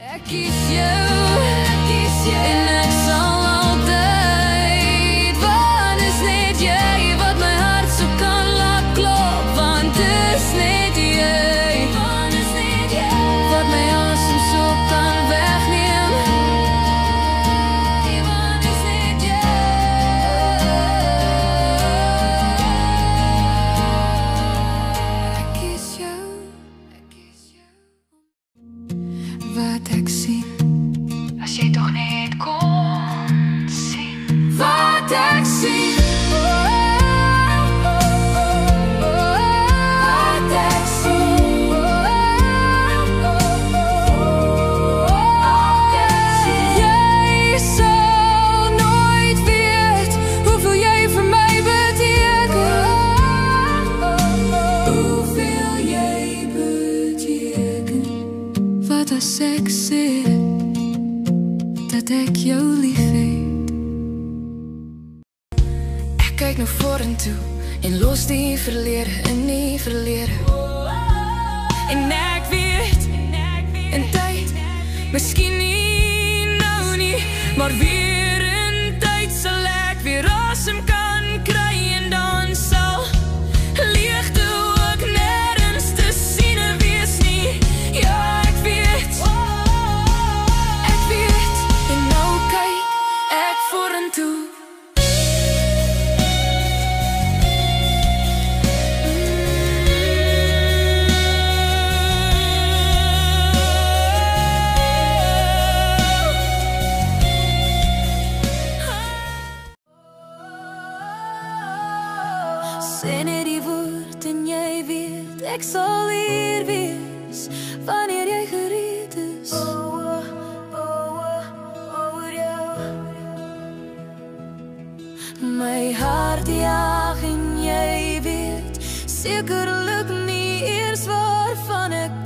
Ek kies jou en ek sal altyd, want is net jy wat my hart so kan laat klop, want is net jy wat my asem so kan wegneem, want is net jy. Ek kies jou. Wat ek sien, as jy tog net kon sien wat ek sien, wat ek sien, jy sal nooit weet hoeveel jy vir my beteken, hoeveel jy beteken. Wat as ek sê dat ek jou lief het? Ek kyk nou vorentoe en los die verlede in die verlede. En ek weet, in tyd, miskien nie nou nie, maar weer in tyd sal ek weer asem kan kry en dan sal leegte ook nêrens te sien wees nie. Ja, ek weet, en nou kyk ek vorentoe. Sê net die woord en jy weet, ek sal hier wees wanneer jy gereed is. My hart jaag en jy weet sekerlik nie eers waarvan ek